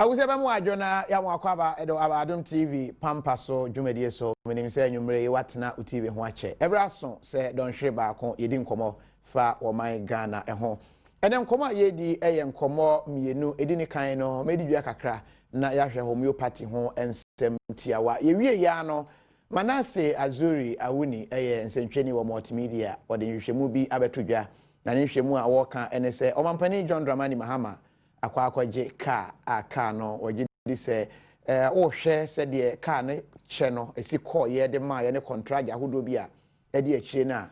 awuse ba mu adwona ya mu akwaba edo Adom TV Pampaso dwumadie so menim se nwumre watena TV ho ache ebraso se don hwe ba ko yedi nkomo fa oman Ghana eho ene nkomo yedi eye nkomo mienu edini kan no medi dua kakra na yahwe homeopathy ho ensem tiawa yewie ya no Manase Azuri awuni eye nsentweni wo multimedia wode nhwehwemu bi abetodwa na nhwehwemu a woka ene se omampani John Dramani Mahama akwaje aka no oje di se wo hwe se de ka ne che no esi call ye de ma ye ne contract ahodo bi a e de akire na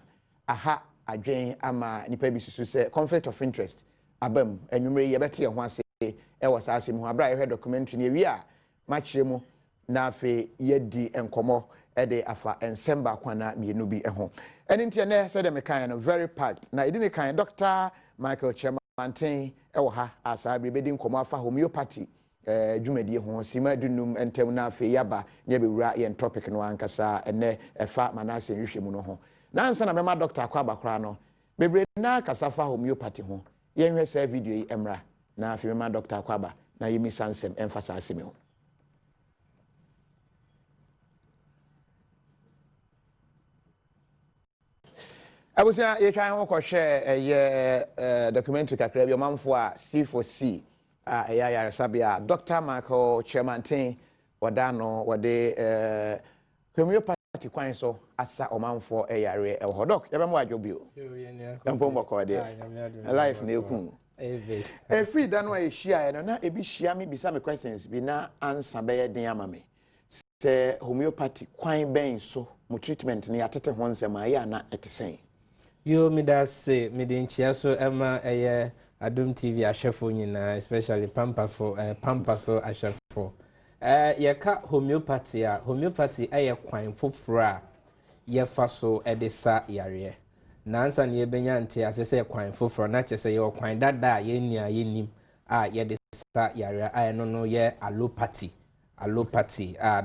aha adwen ama nipa bi susu se conflict of interest abam enwumre ye bete ye ho ase e wo saase mu abra ye hwe documentary ne wi a ma kire mu na afi ye di enkomo ede afa ensemba kwana mienu bi eho eni ntie ne se de mekan no very packed na edini kan Dr. Michael Chemanten ewo ha asabe bedi nkomo afa homeopathy dwumadie ho sima dunum entem na afi yaba ne bewura ye topic no ankasa ene efa Manase nhwehwemu no ho na nsa na mema Dr. Akwaba kra no bebre na kasafa homeopathy ho ye hwe se video yi emra na afi mema Dr. Akwaba na yemi sansem emphasize me ho abusia ye twan ho ko hwe ye documentary kakra bi omamfo a C4C a ya yaresabia Dr. Michael Chemanten wadano wade homeopathy kwan so asa omamfo yare ehodok yabemu adwobio empombo ko de life na ekun free dan wa ehia no na ebi hia me bisa me questions bi na answer be ye den amame se homeopathy kwan ben so mo treatment ne yatete ho nsem aye na etesen yo me da say me den chia so ema Adom TV ashefo nyina especially Pampaso ashefo ye ka homeopathy aye kwan foforo ye fa so edesa yare na ansa ne benya nte asese kwan foforo na chese ye kwan dada ye nia ye nim ye desa yare no ye allopathy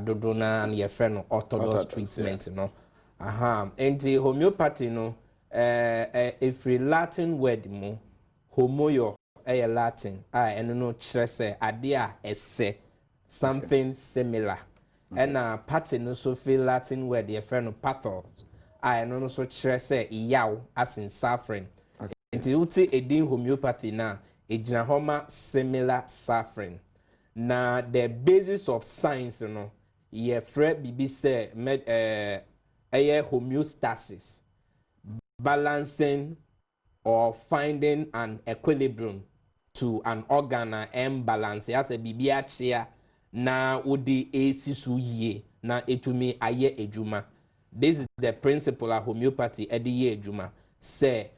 dodo na ye fe no orthodox treatment no aha enti homeopathy no free Latin word mu homoyo Latin eno no kire se ade a ese something similar and party no so feel Latin word ye friend no pathos eno no so kire se yaw as in suffering enti uti edin homeopathy na ejina homa similar suffering na the basis of science no ye frɛ bibi se homeostasis balancing or finding an equilibrium to an organ imbalance as a bibi achia na odi esisu ye na etumi aye ejuma. This is the principle of homeopathy edi ye ejuma say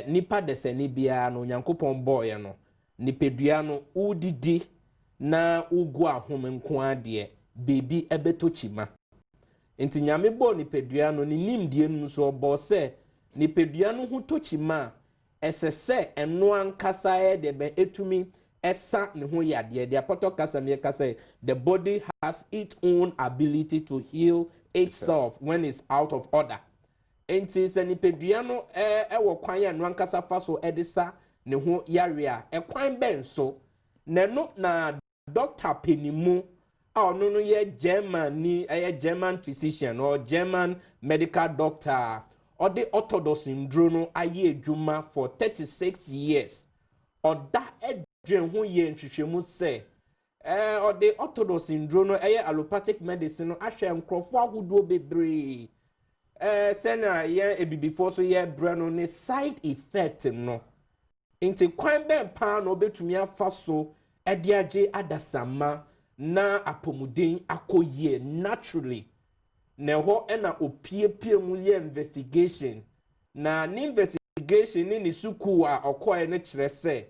nipa deseni bia no nyankopon boy no nipedua no udidi na ugu ahome nko ade bebi ebeto chima enti nyame bo nipedua no ni nimdie nu so bo say nipedua no hu tochima esese eno ankasa de be etumi esa ne ho yade the apostle kasamie kasa the body has its own ability to heal itself when it's out of order enti se nipedua no wo kwan ya no ankasa fa so edesa ne ho yare a kwan ben so neno na doctor penimu ono no ye German ni German physician or German medical doctor or the orthodox indro no aye adwuma for 36 years or that edwen ho ye nhwehwemu say or the orthodox indro no allopathic medicine no ahwe nkrofo ahodo bebre sena ye ebibifo so ye brano ne side effect no inti kwan ben pa no betumi afa so ediaje adasama na apomuden akoye naturally na ho na opiepie mu ye investigation na ni investigation ni suku a okoye ne kire se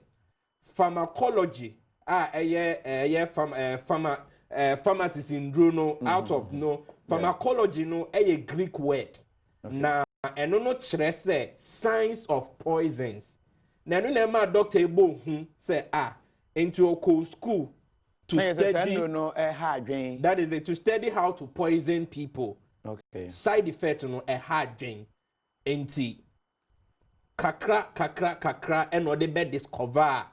pharmacology pharmacist indro no out of no pharmacology no Greek word na eno no kire se science of poisons na no na ma doctor ebo hu say into oko school to study that is it, to study how to poison people. Okay. Side effect no a hard drain. Enti kakra and what they be discover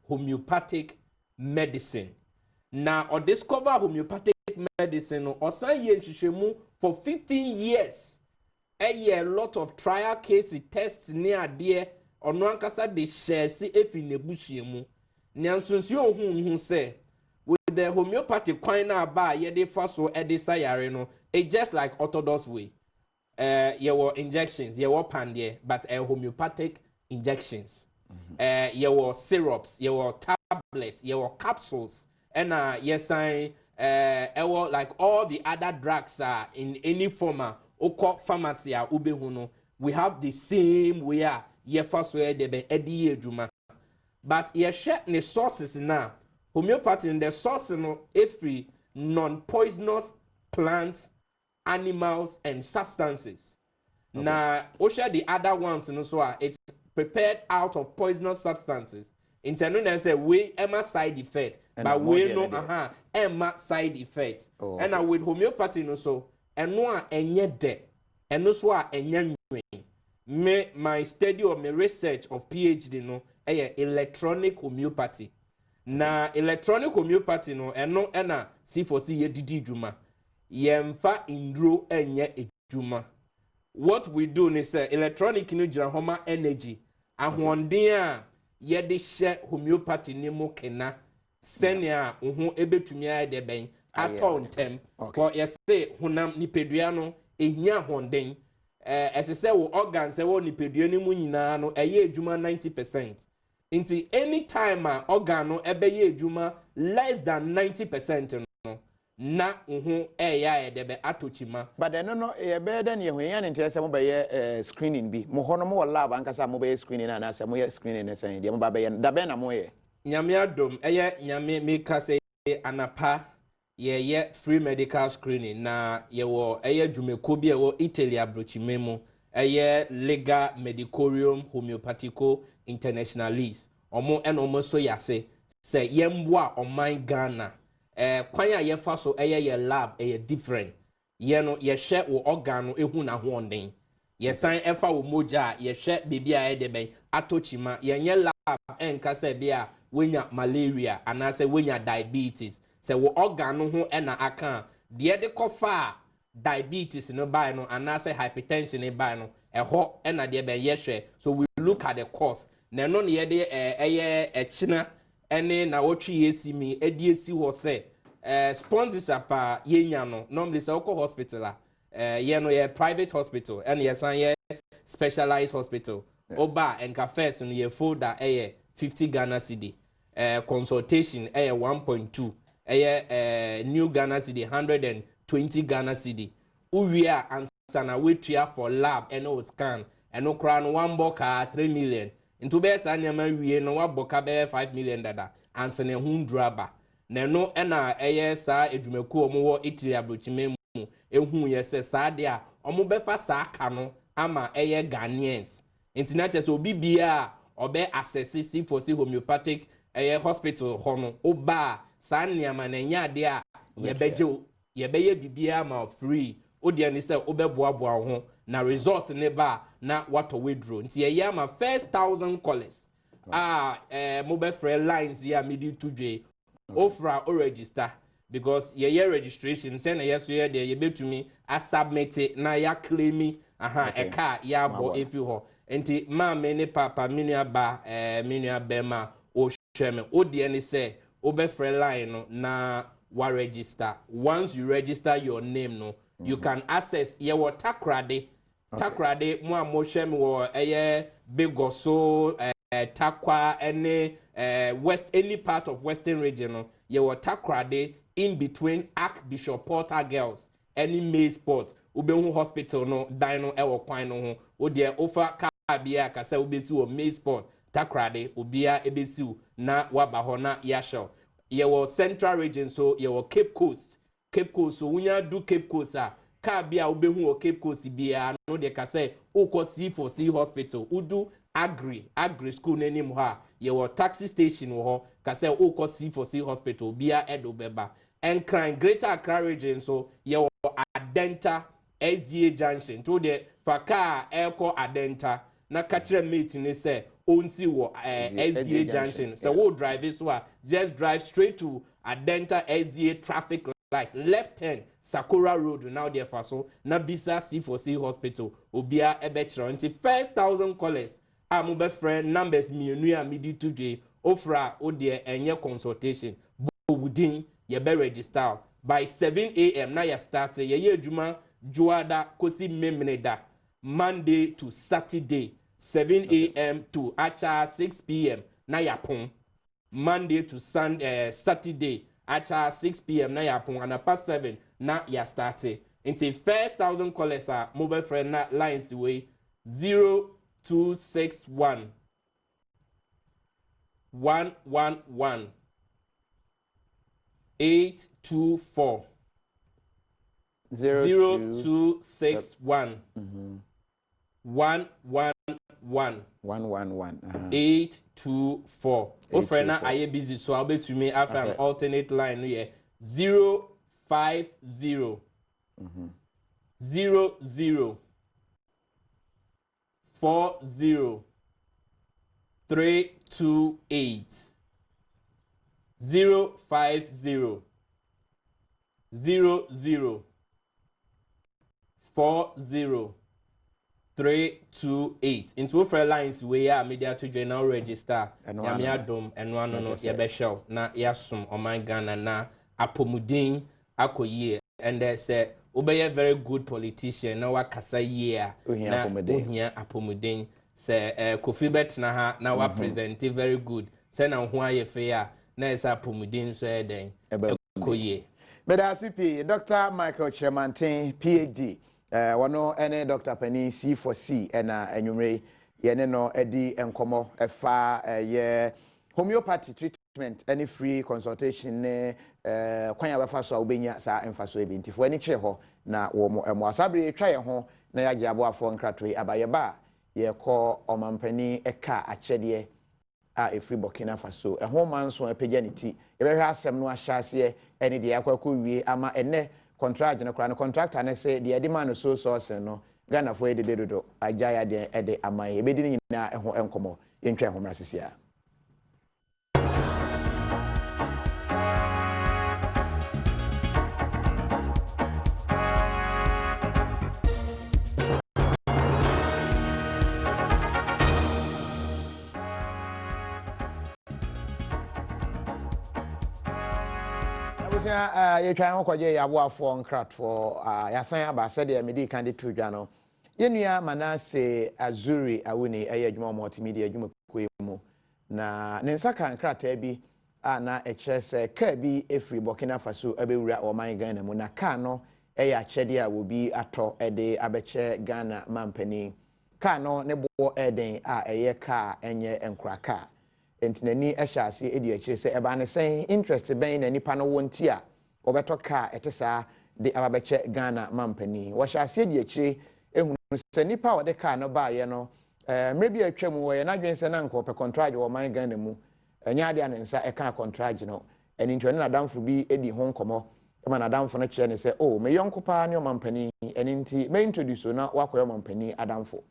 homeopathic medicine. Now, or discover homeopathic medicine or sign ye for 15 years. A lot of trial cases tests near there or no ankasa de share see if in the bushimu. Nyansuncio who say with the homeopathic coin ba ye de faso edisayare no, it just like orthodox way. Ye were injections, ye were pandye, but homeopathic injections. Ye were syrups, ye were tablets, ye were capsules, and yes, were like all the other drugs are in any form. Oko pharmacy ubehuno. We have the same way ye first way de be edi ejuma. But ye share the sources now. Homeopathy in the source no every non-poisonous plants, animals, and substances. Okay. Now, Osha the other ones no so it's prepared out of poisonous substances. Internally say we emma side effect, but we know emma side effect. Oh, okay. And with homeopathy no so no enye de, and no so enye me my study or my research of PhD no electronic homeopathy. Na electronic homeopathy no eno na C4C ye didi juma. Yemfa indro enye ejuma. What we do is electronic no jira homa energy. Ahwonden a ye de share homeopathy ni mo kena senia ho ebetumi ade ben aton tem. Ko ye say honam nipedua no ehia ahwonden. As I say wo organs wo nipedua ni mu nyina no eye ejuma 90%. Inti any time organ no ebeye ejuma less than 90% no na ya debe atochima. But no better than you yan into some by screening be mo hono mo lab ankasa mo be screening na asa mo screening na say de mo ba be da be na mo ye nyame adom nyame make say anapa ye free medical screening na ye wo dwumeko bi wo Italy abrochimemo legal medicorium homeopathico internationalist omo so yase say yemboa oman Ghana kwan a ye fa so ye lab different ye no ye hwe wo organ no ehu na ho onden ye san efa wo moja ye hwe bibia de ben atochima ye nye lab enka say bia wenya malaria anase wenya diabetes say wo organ no ho na aka de de kofa diabetes no by no anase hypertension no by no eho na de ben ye hwe. So we look at the cause na no ye de echina ene na wotwe yesi mi edi esi ho se sponsors apa yenya no normally say oko hospital ye no ye private hospital and ye san ye specialized hospital oba enka first no ye folder 50 Ghana cedi consultation 1.2 new Ghana cedi 120 Ghana cedi uwia ansana wetua for lab eno scan eno kra no one boka 3 million into be sa nyama wie no wa boka be 5 million dada ansana hundraba na no na sa edwumaku omo Italy abrochimemu ehu ye se sa de a omo be fa sa aka no ama Ghanaians internet so obi bia obe access C4C homeopathic hospital hono oba sa nyama na nya de a ye beye bibia ma free odi ani se obeboaboa ho na results ne ba na wato withdraw nti ye ama first 1000 callers mobile free lines ya midi tudwe ofra o register because ye registration say na yeso ye de ye betumi a submit na ya claim eka ya bo efi ho nti ma me ne papa minua ba minua bema o hweme odi ani se obe free line no na wa register. Once you register your name no you can access your takrade mo amoshem wo bigoso takwa west any part of western region no your takrade in between Archbishop Porter Girls any May Sport ubehu hospital no dino ewo kwan no ho wo de ofa ka bia ka se ubesi wo May Sport takrade obia ebesi na waba ho na yasho your central region so your Cape Coast so unya do Cape Coast ka bia ubehu o Cape Coast bia no de ka say uko C4C hospital udu agri school nanim ha your taxi station ho ka say uko C4C hospital bia edo beba and crime greater Accra region so your Adenta SDA junction to the faka airco Adenta na katre meeting ni say onsi wo SDA junction. So wo drive so just drive straight to Adenta SDA traffic light, left turn Sakura Road now there for so na bisa C4C hospital obia ebechro until first 1,000 callers amube friend numbers mienu a midi today ofra odie enye consultation bowudin ye be register by 7 a.m. na ya start ye adwuma juada kosi memneda Monday to Saturday 7 a.m. to acha 6 p.m. na ya pon Monday to Sunday Saturday acha 6 p.m. na ya pon and past 7 na ya start until first 1,000 callers are mobile friend na lines way 0261 111 824 0261 111 824. O friend na aye busy so I'll be to me after an alternate line here 050 00 40 328 050 00 40 328 into offer lines we are media to join now register yami Adom eno ano no ye be show na yasum o my Ghana na apomudin akoyie and they say obey very good politician na wakasa year na ohia apomudin say Kofi bet na ha na wa present very good say na ho aye fe a na esa apomudin so eden akoyie Medasipi Dr. Michael Chemantin PhD wano ene Dr. Penny C4C ena enwumre yene no edi enkomo efa ye homeopathy treatment any free consultation ne kwan ya befa so obenya sa emfaso ebi ntifo ani kire ho na wo mo asabre twa ye ho na ya giabo afo nkratwe abaye ba ye ko omampani eka akyede a efri Burkina Faso ho manso epegya ne ti ebehwe asem no ahyase ene de yakwa wie ama ene contract na kra no contractor na say de edi man so source no Ghana fo edede dodo agaya de ede amai ebedi ni na ho enkomo yentwa ho mrasisia ye twan kwaje ya boafo nkratfo yasan aba se de medi kan de tudwa no yenua Manase Azuri awuni eye adwuma multimedia adwuma kwemu na ne nsaka nkrata bi na eche se ka bi efri Burkina Faso abewura o man Ghana mu na ka no eye akyede a wobi ato ede abeche Ghana mampani ka no ne bo eden eye ka enye enkraka entinani ehyaase edi akire se eba ne sen interest ben na nipa no wonti a obeto ka etesa de ababeche Ghana mampani wo hyaase edi akire ehunu se nipa wo de ka no ba ye no mre bi atwam wo ye na dwense na nko pe contract wo man Ghana mu enya ade anensa eka contract no eni ntwene na damfo bi edi ho nkomo ema na damfo no kire ne se oh me yonko pa ne mampani eni nti me introduce na wakoyo mampani adamfo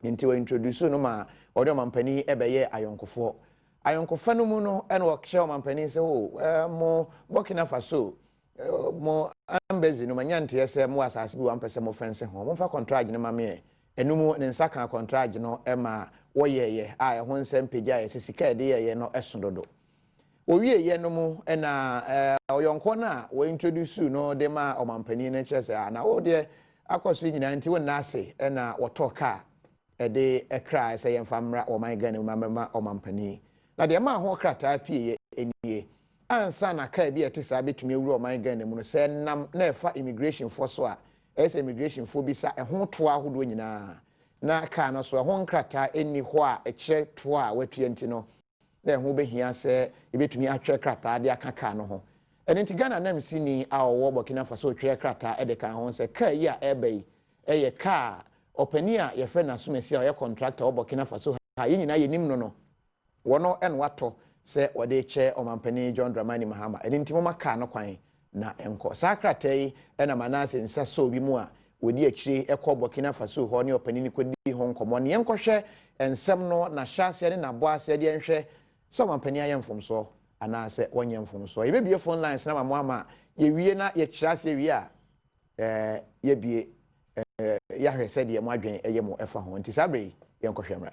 nti we introduce no ma ode mampani ebeye ayonkofo ayonkofa no mu no ene wo kye mampani se oh mo Burkina Faso mo ambezi no manyante yese mo asase bi wampese mo fense ho mo fa contract ne mame enumu ne nsaka contract no ema wo yeye ho nsem pagya yese sika de yeye no esododo owie ye no mu ena oyonko na wo introduce no de ma omampani ne kyerese na wo de akoso nyina nti wonna ase ena wo toka ede ekra se yemfa mra o man Ghana mama omampani na de ma ho krata pie enie ansa na ka bi etisa betumi ewuru o man Ghana mu no se nam na efa immigration force a ese immigration fo bi sa ho to ahodo nyina na ka no so ho nkrata eni ho a ekye to a watue nti no na ho behia se ebetumi atwe krata de akaka no ho eni nti Ghana nam sini a owo Burkina Faso twe krata ede kan ho se ka yi a ebai eye ka opani a ye fe na sumesi a ye contractor o Burkina Faso ha yi nyina ye nim no wono enwato se wode che omampani John Dramani Mahama eni nti moma ka no kwan na enko sakrata yi ena Manase nsa so bi mu a wodi akiri ekọ Burkina Faso ho ne opanini kodi ho nkomo ne enkohwe ensem no na hyase ne na boase de enhwe so mampani ayemfom so ana se wonyemfom so yebebie phone lines na Mahama ye wie na ye kirase wie a ye bie ya hwe se de mo adwen eyemo efa ho nti sabre yenkohwe mra.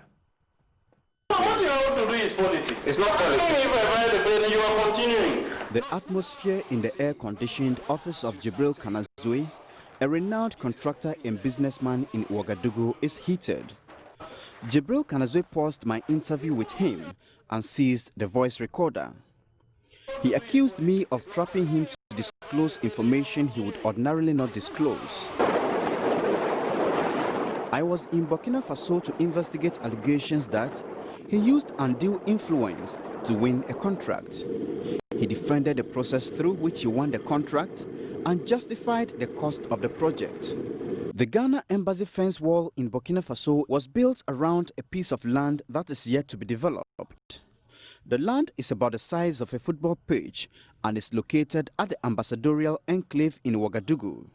What you have to do is politics. It's not politics. If I buy the plane, you are continuing. The atmosphere in the air-conditioned office of Jibril Kanazui, a renowned contractor and businessman in Ouagadougou, is heated. Jibril Kanazui paused my interview with him and seized the voice recorder. He accused me of trapping him to disclose information he would ordinarily not disclose. I was in Burkina Faso to investigate allegations that he used undue influence to win a contract. He defended the process through which he won the contract and justified the cost of the project. The Ghana Embassy fence wall in Burkina Faso was built around a piece of land that is yet to be developed. The land is about the size of a football pitch and is located at the ambassadorial enclave in Ouagadougou.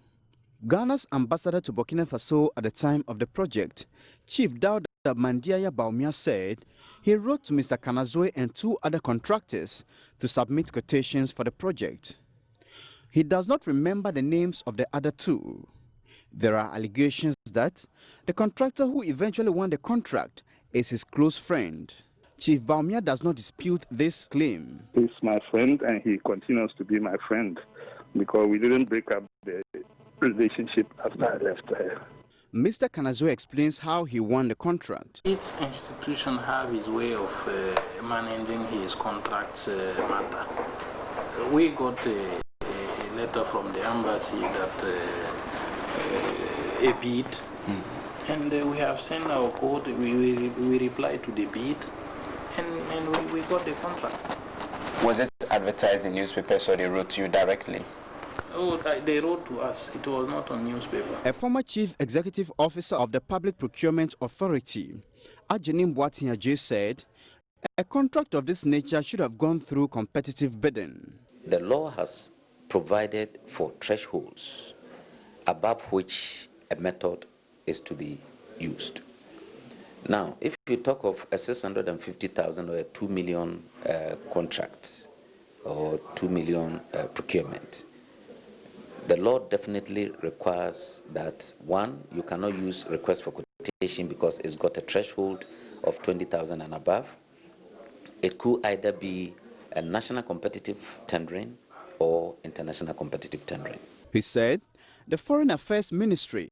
Ghana's ambassador to Burkina Faso at the time of the project, Chief Dauda Mandiaya Baumia, said he wrote to Mr. Kanazui and 2 other contractors to submit quotations for the project. He does not remember the names of the other 2. There are allegations that the contractor who eventually won the contract is his close friend. Chief Baumia does not dispute this claim. He's my friend and he continues to be my friend because we didn't break up the relationship after I left her. Mr. Kanazui explains how he won the contract. Each institution have his way of managing his contracts matter. We got a letter from the embassy that a bid, and we have sent our code. We replied to the bid, and we got the contract. Was it advertised in newspapers or they wrote to you directly? Oh, they wrote to us. It was not on newspaper. A former chief executive officer of the Public Procurement Authority, Ajenim Boatinya, said a contract of this nature should have gone through competitive bidding. The law has provided for thresholds above which a method is to be used. Now, if you talk of a 650,000 or a 2 million contract or 2 million procurement, the law definitely requires that, one, you cannot use request for quotation because it's got a threshold of 20,000 and above. It could either be a national competitive tendering or international competitive tendering. He said the Foreign Affairs Ministry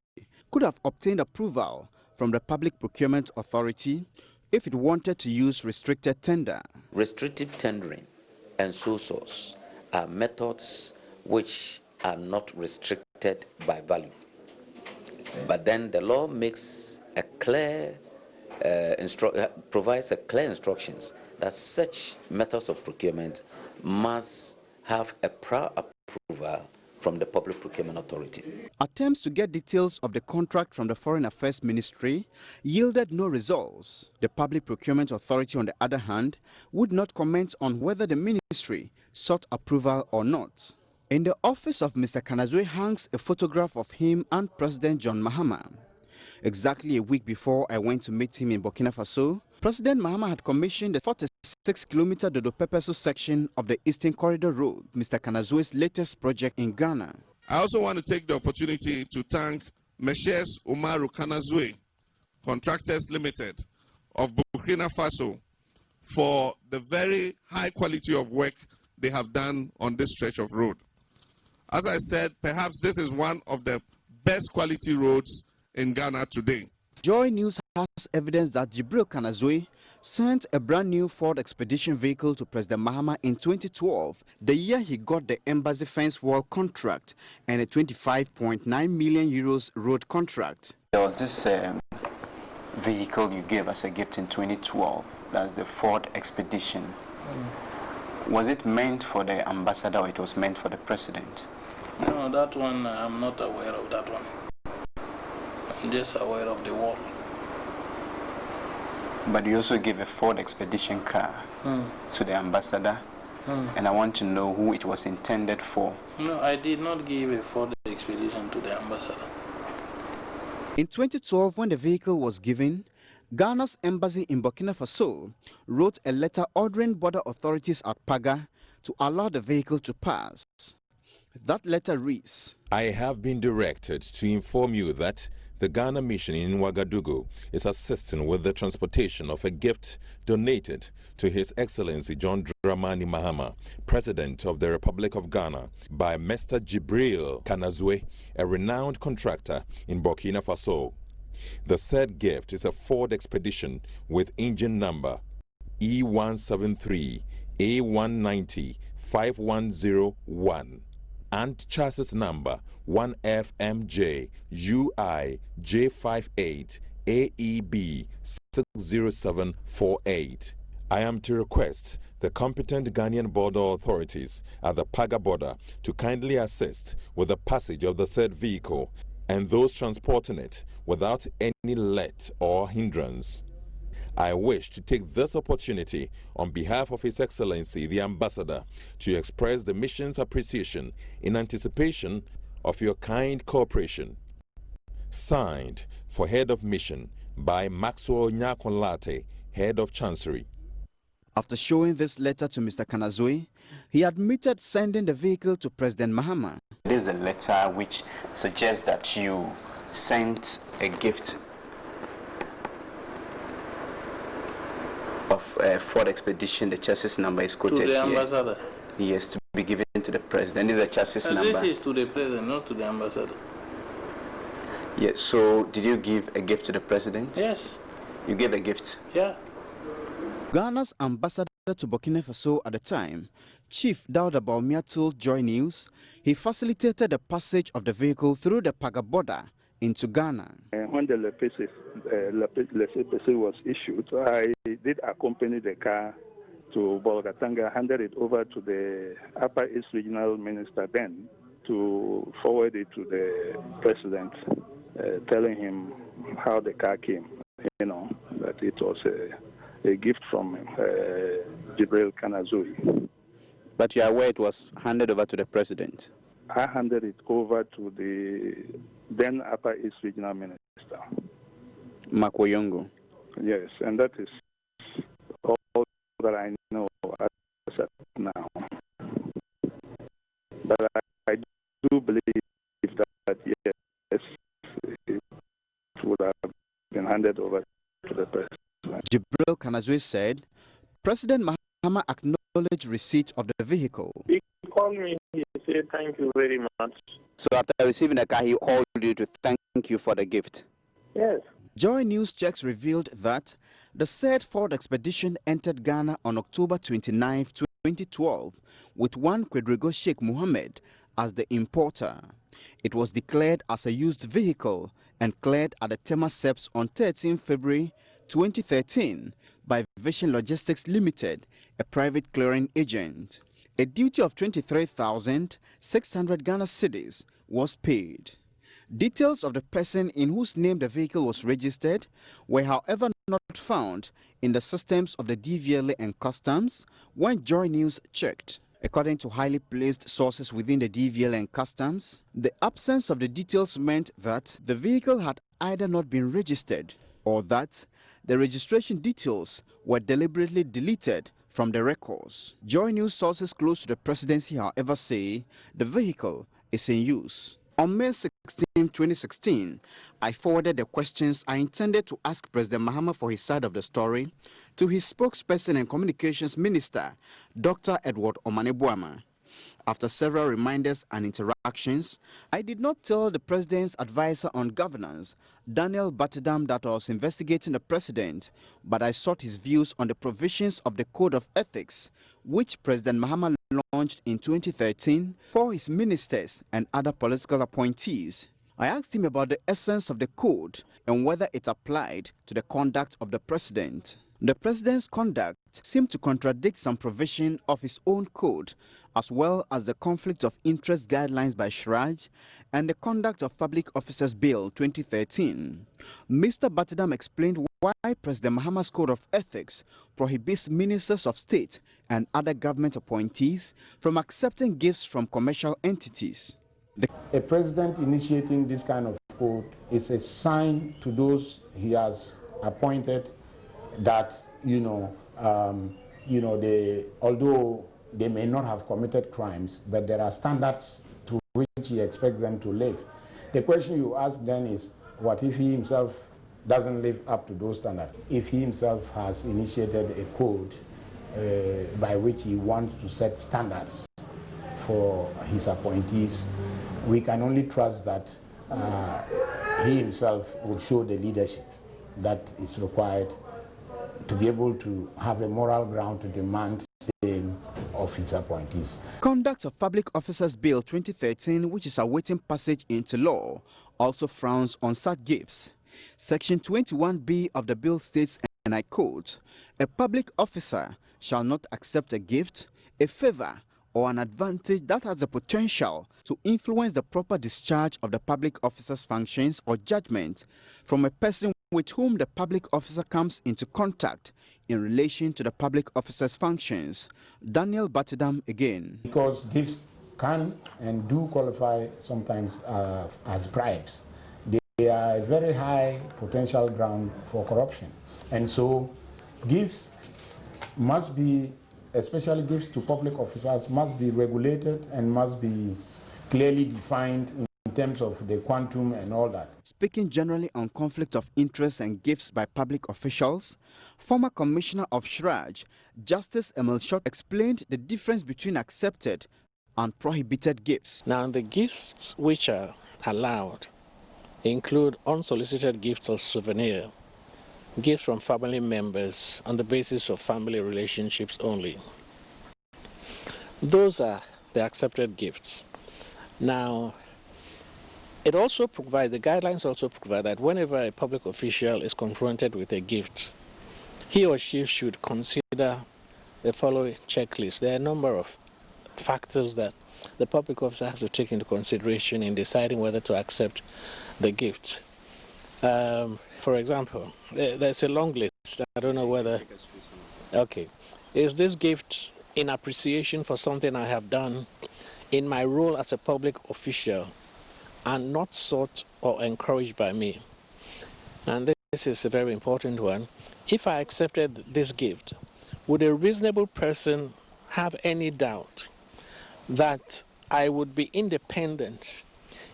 could have obtained approval from the Public Procurement Authority if it wanted to use restricted tender. Restrictive tendering and sole source are methods which are not restricted by value. But then the law makes a clear, provides a clear instructions that such methods of procurement must have a prior approval from the Public Procurement Authority. Attempts to get details of the contract from the Foreign Affairs Ministry yielded no results. The Public Procurement Authority, on the other hand, would not comment on whether the ministry sought approval or not. In the office of Mr. Kanazui hangs a photograph of him and President John Mahama. Exactly a week before I went to meet him in Burkina Faso, President Mahama had commissioned the 46-kilometer Dodo Pampaso section of the Eastern Corridor Road, Mr. Kanazui's latest project in Ghana. I also want to take the opportunity to thank Meshes Umaru Kanazui, Contractors Limited of Burkina Faso, for the very high quality of work they have done on this stretch of road. As I said, perhaps this is one of the best quality roads in Ghana today. Joy News has evidence that Jibril Kanazui sent a brand new Ford Expedition vehicle to President Mahama in 2012, the year he got the embassy fence wall contract and a 25.9 million euros road contract. There was this vehicle you gave as a gift in 2012. That's the Ford Expedition. Was it meant for the ambassador or it was meant for the president? No, that one, I'm not aware of that one. I'm just aware of the wall. But you also gave a Ford Expedition car to the ambassador, and I want to know who it was intended for. No, I did not give a Ford Expedition to the ambassador. In 2012, when the vehicle was given, Ghana's embassy in Burkina Faso wrote a letter ordering border authorities at Paga to allow the vehicle to pass. That letter reads, I have been directed to inform you that the Ghana mission in Ouagadougou is assisting with the transportation of a gift donated to His Excellency John Dramani Mahama, President of the Republic of Ghana, by Mr. Jibril Kanazwe, a renowned contractor in Burkina Faso. The said gift is a Ford Expedition with engine number E173 A190 5101 and chassis number 1FMJ UI J58 AEB 60748. I am to request the competent Ghanaian border authorities at the Paga border to kindly assist with the passage of the said vehicle and those transporting it without any let or hindrance. I wish to take this opportunity on behalf of His Excellency the Ambassador to express the mission's appreciation in anticipation of your kind cooperation. Signed for Head of Mission by Maxwell Nyakonlate, Head of Chancery. After showing this letter to Mr. Kanazwe, he admitted sending the vehicle to President Mahama. This is a letter which suggests that you sent a gift of Ford Expedition. The chassis number is quoted to the here. ambassador. Yes, to be given to the president. This is a chassis number. This is to the president, not to the ambassador. Yes, so did you give a gift to the president? Yes. You gave a gift? Yeah. Ghana's ambassador to Burkina Faso at the time, Chief Dauda Baumia, told Joy News he facilitated the passage of the vehicle through the Paga border into Ghana. When the laissez-passer was issued, I did accompany the car to Bolgatanga, handed it over to the Upper East Regional Minister then to forward it to the president, telling him how the car came, that it was a gift from Jibril Kanazui. But you are aware it was handed over to the president? I handed it over to the then Upper East Regional Minister. Makwoyongo. Yes, and that is all that I know as of now. But I do believe that yes, it would have been handed over to the president. Jibril Kanazwe said President Mahama acknowledged receipt of the vehicle. He called me, he said thank you very much. So after receiving the car, he called you to thank you for the gift? Yes. Joy News checks revealed that the said Ford Expedition entered Ghana on October 29, 2012, with one Quadrigo Sheikh Mohammed as the importer. It was declared as a used vehicle and cleared at the Tema Seps on 13 February 2013 by Vision Logistics Limited, a private clearing agent. A duty of 23,600 Ghana cedis was paid. Details of the person in whose name the vehicle was registered were, however, not found in the systems of the DVLA and Customs when Joy News checked. According to highly placed sources within the DVLA and Customs, the absence of the details meant that the vehicle had either not been registered or that the registration details were deliberately deleted from the records. Joy News sources close to the presidency, however, say the vehicle is in use. On May 16, 2016, I forwarded the questions I intended to ask President Mahama for his side of the story to his spokesperson and communications minister, Dr. Edward Omanebuama. After several reminders and interactions, I did not tell the president's advisor on governance, Daniel Batidam, that I was investigating the president, but I sought his views on the provisions of the Code of Ethics, which President Mahama launched in 2013 for his ministers and other political appointees. I asked him about the essence of the code and whether it applied to the conduct of the president. The president's conduct seemed to contradict some provision of his own code, as well as the conflict of interest guidelines by Shraj and the Conduct of Public Officers Bill 2013. Mr. Batidam explained why President Mahama's Code of Ethics prohibits ministers of state and other government appointees from accepting gifts from commercial entities. A president initiating this kind of code is a sign to those he has appointed that, although they may not have committed crimes, but there are standards to which he expects them to live. The question you ask then is, what if he himself doesn't live up to those standards? If he himself has initiated a code by which he wants to set standards for his appointees, we can only trust that he himself would show the leadership that is required to be able to have a moral ground to demand same of his appointees. Conduct of Public Officers Bill 2013, which is awaiting passage into law, also frowns on such gifts. Section 21B of the bill states, and I quote, "A public officer shall not accept a gift, a favor, or an advantage that has the potential to influence the proper discharge of the public officer's functions or judgment from a person with whom the public officer comes into contact in relation to the public officer's functions." Daniel Batidam again. Because gifts can and do qualify sometimes as bribes. They are a very high potential ground for corruption. And so gifts must be, especially gifts to public officials, must be regulated and must be clearly defined in terms of the quantum and all that. Speaking generally on conflict of interest and gifts by public officials, former Commissioner of Shraj, Justice Emil Short, explained the difference between accepted and prohibited gifts. Now, the gifts which are allowed include unsolicited gifts of souvenir, gifts from family members on the basis of family relationships only. Those are the accepted gifts. Now, it also provides, the guidelines also provide that whenever a public official is confronted with a gift, he or she should consider the following checklist. There are a number of factors that the public officer has to take into consideration in deciding whether to accept the gift. For example, there's a long list. I don't know whether... Okay. Is this gift in appreciation for something I have done in my role as a public official and not sought or encouraged by me? And this is a very important one. If I accepted this gift, would a reasonable person have any doubt that I would be independent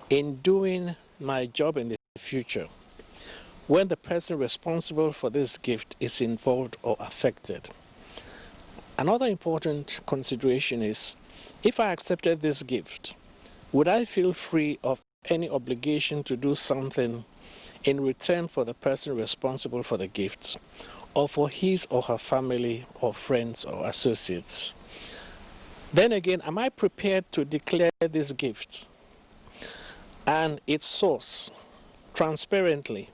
in doing my job in the future when the person responsible for this gift is involved or affected? Another important consideration is, if I accepted this gift, would I feel free of any obligation to do something in return for the person responsible for the gift, or for his or her family or friends or associates? Then again, am I prepared to declare this gift and its source transparently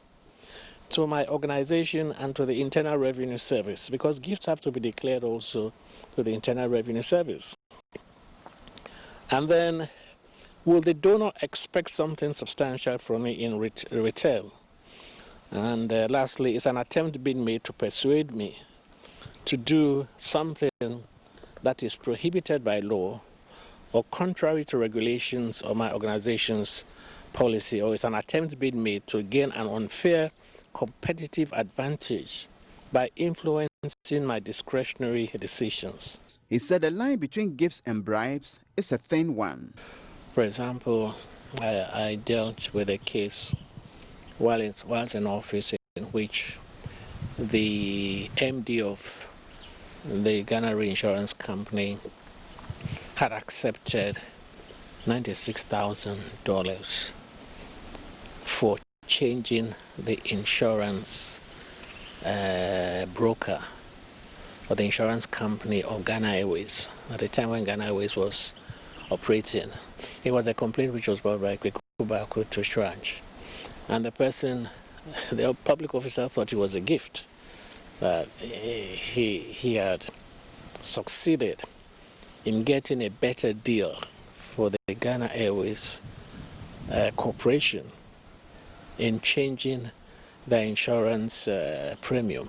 to my organization and to the Internal Revenue Service? Because gifts have to be declared also to the Internal Revenue Service. And then, will the donor expect something substantial from me in return? And lastly, is an attempt being made to persuade me to do something that is prohibited by law or contrary to regulations or my organization's policy, or is an attempt being made to gain an unfair competitive advantage by influencing my discretionary decisions? He said the line between gifts and bribes is a thin one. For example, I dealt with a case while in office in which the MD of the Ghana Reinsurance Company had accepted $96,000 for changing the insurance broker for the insurance company of Ghana Airways at the time when Ghana Airways was operating. It was a complaint which was brought by Kwekubaku to Shraj, and the public officer thought it was a gift that he had succeeded in getting a better deal for the Ghana Airways corporation in changing the insurance premium.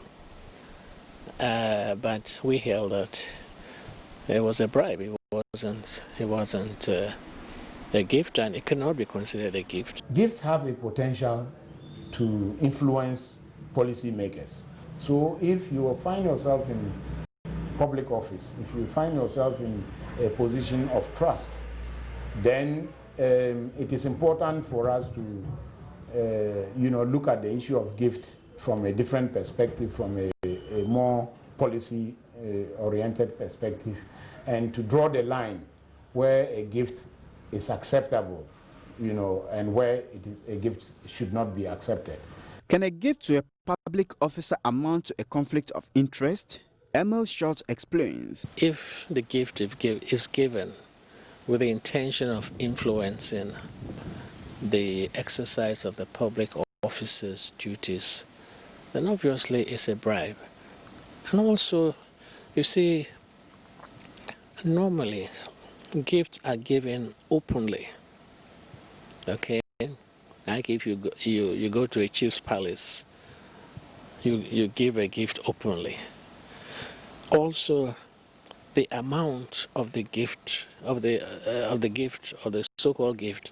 But we held that it was a bribe. It wasn't a gift, and it cannot be considered a gift. Gifts have a potential to influence policymakers. So if you find yourself in public office, if you find yourself in a position of trust, then it is important for us to look at the issue of gift from a different perspective, from a more policy-oriented perspective, and to draw the line where a gift is acceptable, and where a gift should not be accepted. Can a gift to a public officer amount to a conflict of interest? Emil Schultz explains. If the gift is given with the intention of influencing the exercise of the public officer's duties, then obviously it's a bribe. And also, you see, normally gifts are given openly. Okay, like if you go to a chief's palace, you give a gift openly. Also, the amount of the gift of the gift or the so-called gift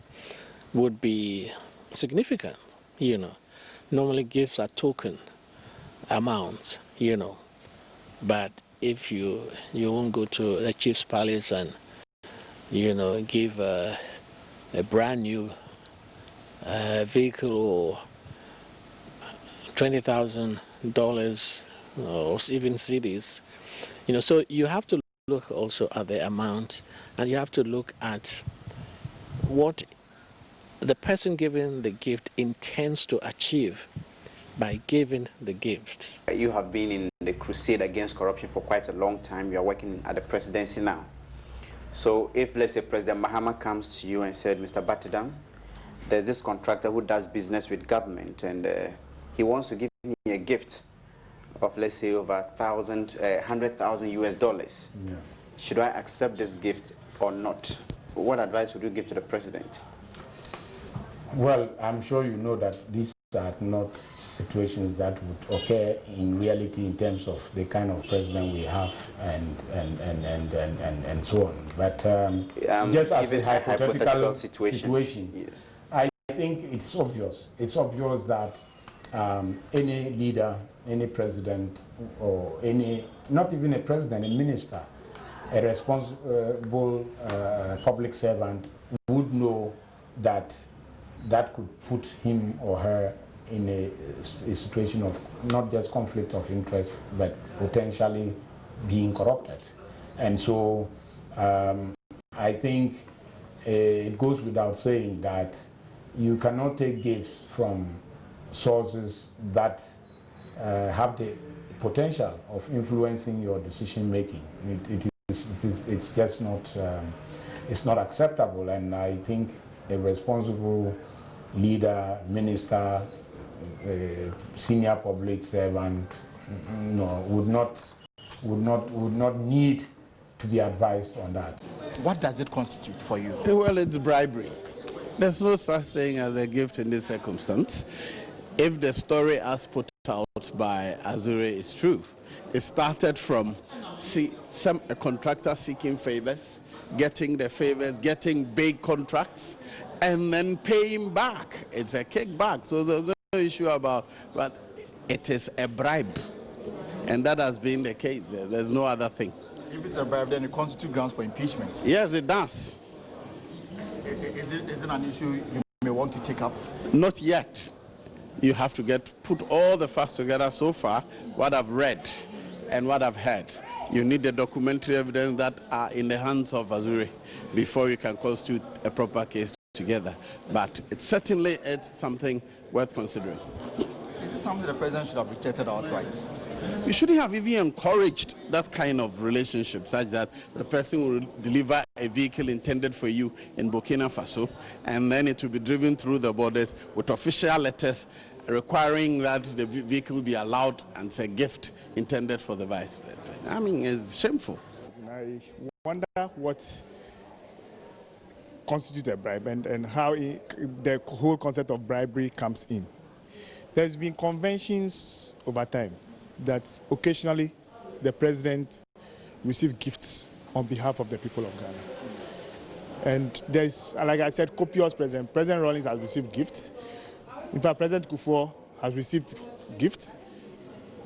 would be significant. Normally gifts are token amounts. But if you won't go to the chief's palace and give a brand new vehicle or $20,000 or even cities, so you have to look also at the amount, and you have to look at what the person giving the gift intends to achieve by giving the gift. You have been in the crusade against corruption for quite a long time. You are working at the presidency now. So if, let's say, President Mahama comes to you and said, Mr. Batidam, there's this contractor who does business with government, and he wants to give me a gift of, let's say, over $100,000 US. Yeah. Should I accept this gift or not? What advice would you give to the president? Well, I'm sure you know that these are not situations that would occur in reality in terms of the kind of president we have and so on. But just as a hypothetical situation, yes. I think it's obvious. It's obvious that any leader, any president, or not even a president, a minister, a responsible public servant would know that that could put him or her in a situation of not just conflict of interest, but potentially being corrupted. And so I think it goes without saying that you cannot take gifts from sources that have the potential of influencing your decision making. It's just not it's not acceptable, and I think a responsible leader, minister, senior public servant, would not need to be advised on that. What does it constitute for you? Well, it's bribery. There's no such thing as a gift in this circumstance. If the story as put out by Azure is true, it started from a contractor seeking favors, getting the favors, getting big contracts, and then paying back. It's a kickback. So there's no issue about, but it is a bribe. And that has been the case. There's no other thing. If it's a bribe, then it constitutes grounds for impeachment. Yes, it does. Is it an issue you may want to take up? Not yet. You have to put all the facts together so far, what I've read and what I've heard. You need the documentary evidence that are in the hands of Azure before you can constitute a proper case together. But it's something worth considering. Is it something the president should have rejected outright? You shouldn't have even encouraged that kind of relationship, such that the person will deliver a vehicle intended for you in Burkina Faso, and then it will be driven through the borders with official letters requiring that the vehicle be allowed and it's a gift intended for the vice president. I mean, it's shameful. I wonder what constitutes a bribe and how the whole concept of bribery comes in. There's been conventions over time that occasionally the president receives gifts on behalf of the people of Ghana. And there's, like I said, copious present. President Rawlings has received gifts. In fact, President Kufuor has received gifts.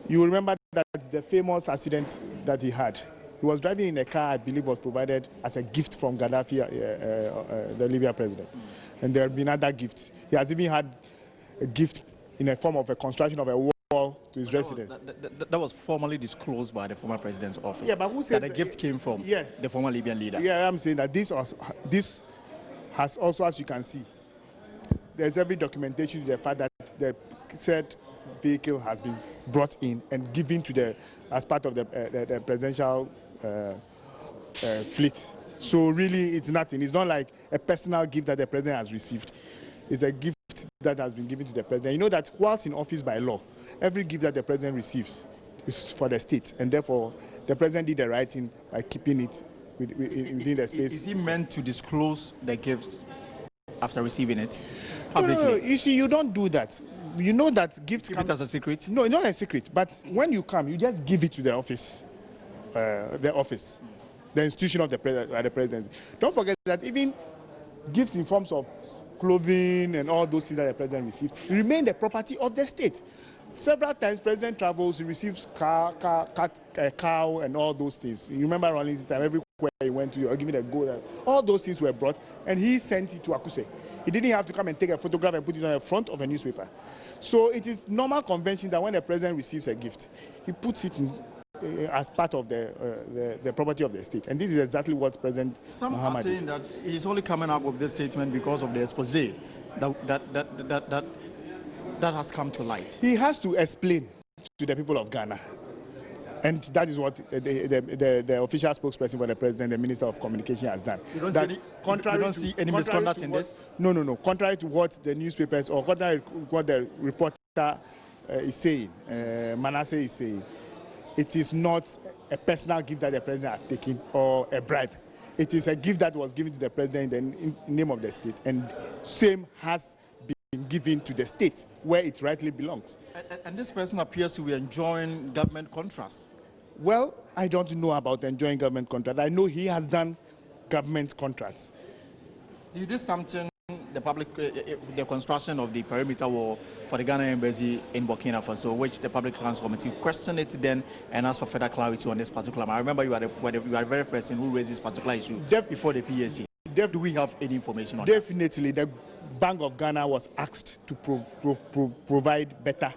You remember that the famous accident that he had. He was driving in a car, I believe, was provided as a gift from Gaddafi, the Libya president. And there have been other gifts. He has even had a gift in the form of a construction of a wall to his residence. That was formally disclosed by the former president's office. Yeah, but who said that the gift came from the former Libyan leader? Yeah, I'm saying that this has also, as you can see, there's every documentation to the fact that the said vehicle has been brought in and given to as part of the presidential fleet. So really, it's nothing. It's not like a personal gift that the president has received. It's a gift that has been given to the president. You know that whilst in office by law, every gift that the president receives is for the state, and therefore the president did the right thing by keeping it within the space. Is he meant to disclose the gifts after receiving it publicly? No. You see, you don't do that. You know that gifts keep it as a secret? No, not a secret. But when you come, you just give it to the office, the institution of the president. Don't forget that even gifts in forms of clothing and all those things that the president received remain the property of the state. Several times, president travels, he receives a cow and all those things. You remember Rawlings' time, everywhere he went to, give me the gold. All those things were brought, and he sent it to Akuse. He didn't have to come and take a photograph and put it on the front of a newspaper. So it is normal convention that when the president receives a gift, he puts it in, as part of the property of the state. And this is exactly what President Some Mahama are saying did. that he's only coming up with this statement because of the expose that has come to light. He has to explain to the people of Ghana. And that is what the official spokesperson for the president, the Minister of Communication, has done. You don't see any misconduct in this? No. Contrary to what the newspapers or contrary to what the reporter is saying, Manasseh is saying, it is not a personal gift that the president has taken or a bribe. It is a gift that was given to the president in the name of the state, and same has been given to the state where it rightly belongs. And this person appears to be enjoying government contracts. Well, I don't know about enjoying government contracts. I know he has done government contracts. He did something, the construction of the perimeter wall for the Ghana embassy in Burkina Faso, which the Public Accounts Committee questioned it then and asked for further clarity on this particular matter. I remember you are the very person who raised this particular issue before the PAC. Do we have any information on Definitely, the Bank of Ghana was asked to provide better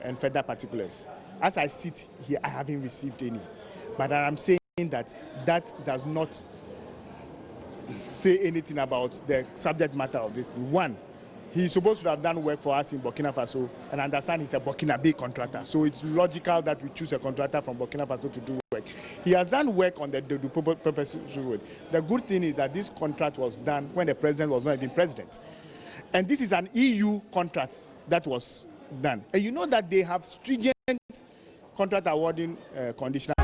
and further particulars. As I sit here, I haven't received any. But I'm saying that does not say anything about the subject matter of this. One, he's supposed to have done work for us in Burkina Faso, and understand he's a Burkinabe contractor. So it's logical that we choose a contractor from Burkina Faso to do work. He has done work on the Pampaso road. The good thing is that this contract was done when the president was not even president. And this is an EU contract that was done. And you know that they have stringent contract awarding conditional.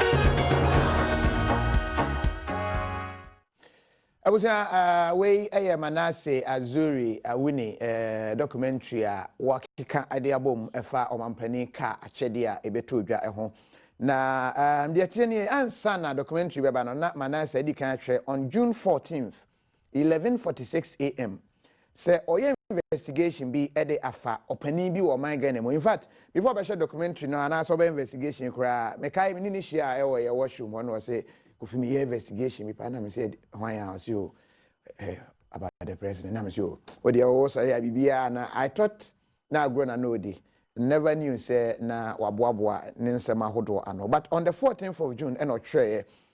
Abuja we Manasseh Azuri Awini documentary a wakika ade abom efa omampani ka achede a ebeto dwa eho na de akyeni ansa na documentary beba no na Manasseh edi kan ahwe on June 14th 11:46 AM say oye investigation bi ede afa opani bi wo man Ghana mo. In fact before be share documentary no ana so be investigation kura me kai ni hia e wo ye washroom no say Kufimi investigation me pana me said why I was you about the president. I'm sure. What the also bibia na I thought na grown na no di. Never knew say na waboaboa ninsema hodo ano. But on the 14th of June and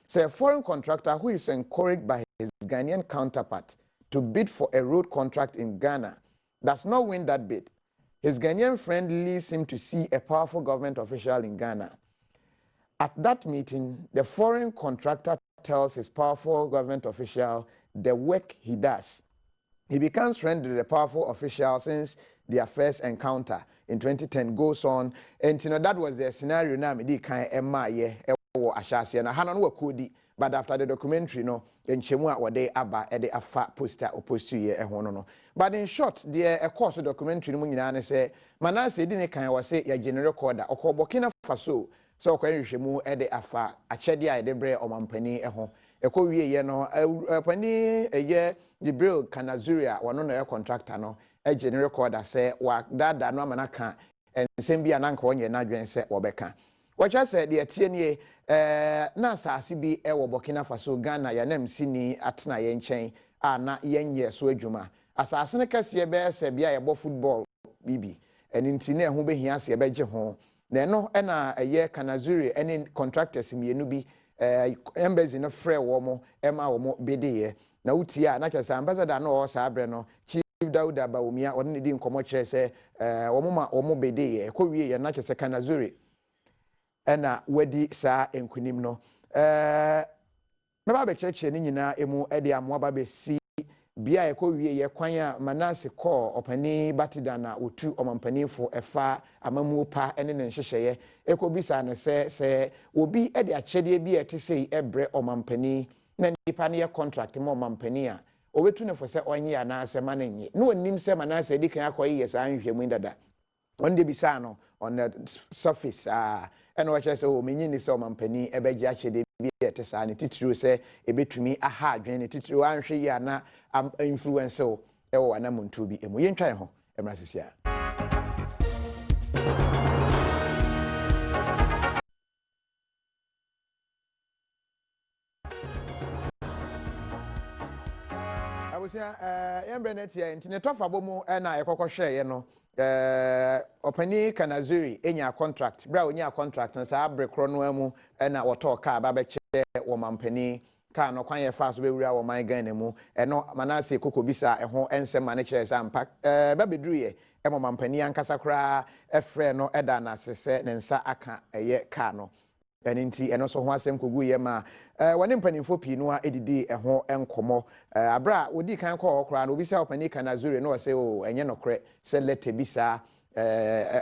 say a foreign contractor who is encouraged by his Ghanaian counterpart to bid for a road contract in Ghana does not win that bid. His Ghanaian friend leads him to see a powerful government official in Ghana. At that meeting, the foreign contractor tells his powerful government official the work he does. He becomes friends with the powerful official since their first encounter in 2010 goes on. And you know, that was the scenario now me di kan emma ye ewo ahyase na hanon wa kodi. But after the documentary no enchemu a wode aba e de afa poster opposed ye ehon no. But in short, the course documentary no nyina ne say Manasseh di ne kan wa say ya general recorder okọ Burkina Faso so okọ nhwehwemu e de afa akyede a de bre omampani eho eko wie ye no pani eye Jibril Kanazuria wano no contractor no eje ni recorder say wa dada no amana ka ensem bia na nka wonye na dwen se wobeka wacha say de tie nie na asase bi e wo Burkina Faso Ghana ya nam sini atena ye nchen a na yenye so adwuma asase ne kase be se bia ye bo football bibi eni ntine ho behia se be gye ho na no na eye Kanazuri eni contractors mienu bi embassy no frɛ wo mo ema wo mo bedeye na utia na kyerɛ ambassador no o sa abre no Chief Dauda Bawumia won ne di nkomo kyerɛ sɛ wo mo ma wo mo bedeye ko wie ye na kyerɛ sɛ Kanazuri ena wadi sa enkunim no meba be kyerɛ ne nyina emu de amoaba be si bia ko wie ye kwan a Manase call opani Batidan na otu omampanifo efa amamu pa ene ne nhyehyeye ekobisa no se obi e de akyede bi etesei ebre omampani na nipa ne ye contract mo omampani a obetu ne fo se onye ya na ase manenye no onim se Manase di kan akoyi ye sa nhwehwemu dada on de bisa no on the surface ene wo kyerɛ se o menyi ni se omampani ebegye akyede bi etesa ne titiri se ebetumi aha adwen ne titiri anhwe ya na influence o ewo anamuntu bi emu yentwan ho emra sisia abusia yembre netia ntine tofa bomu na yekokohwe ye no opani Kanazuri enya contract bra onya contract na sa abrekro no amu na woto ka ba be kye wo mampani ka no kwan ye fa so be wura wo man Ghana mu eno Manase kokobisa eho ensem ma ne kire sa mpa ba beduru ye emo mampani ankasa kra efre no eda na sese ne nsa aka eye ka no eninti eno so ho asem kogu ye ma wone mpanimfo pi no a edidi eho enkomo abra odi kan ko okra no obisa opani Kanazuri no se o enye nokre se lete bisa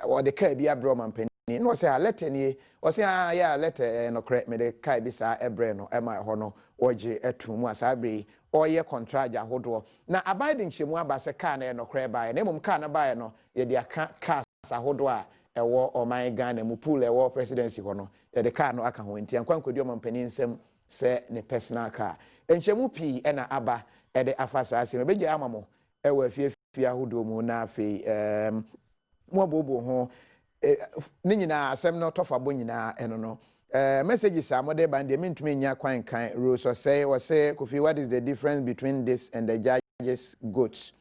o de ka bi abro mampani no se a lete ni o se a ya lete nokre me de ka bisa ebre no ema ho no oje etumu asabre oye contract ahodo na abiding chemu aba se ka na nokre ba na mum ka na ba no ye de aka cars ahodo a ewo oman Ghana mu pool ewo presidency ho no ye de car no aka ho ntia kwankwadi omampani nsem se ne personal car enchemu pi na aba e de afasa ase beje amamo ewo afie ahodo mu na afei mo abobo ho ni nyina asem no tofa bo nyina eno no messages amode bande mintumi nya kwan kan rules or say Kofi, what is the difference between this and the judges goats?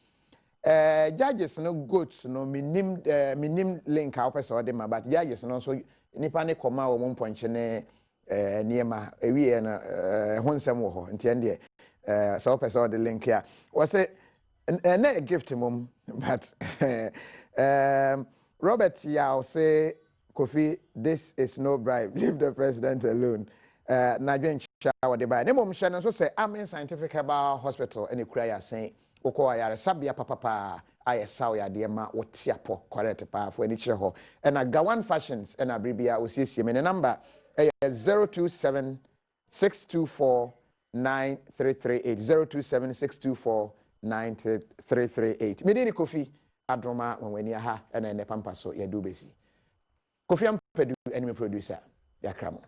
Judges no goats no minim link a person de ma but judges no so nipa ne koma wo mponche ne niema ewie na honsem wo ho ntie ndie so person de link ya was say na a gift mum but Robert Yao say Kofi, this is no bribe. Leave the president alone. Najwen shower the by. Nemo Shannon so say I'm in scientific about hospital any cry saying Oko ayare sabia papa I saw ya dear ma watiapo correct pa for any ho. And a Gawan fashions and a bribia usisi me number 027 624 9338 027 624 9338. Medini Kofi Adoma when we ha and then the Pampaso ya do besi. Kofi Ampedu enemy producer yakramo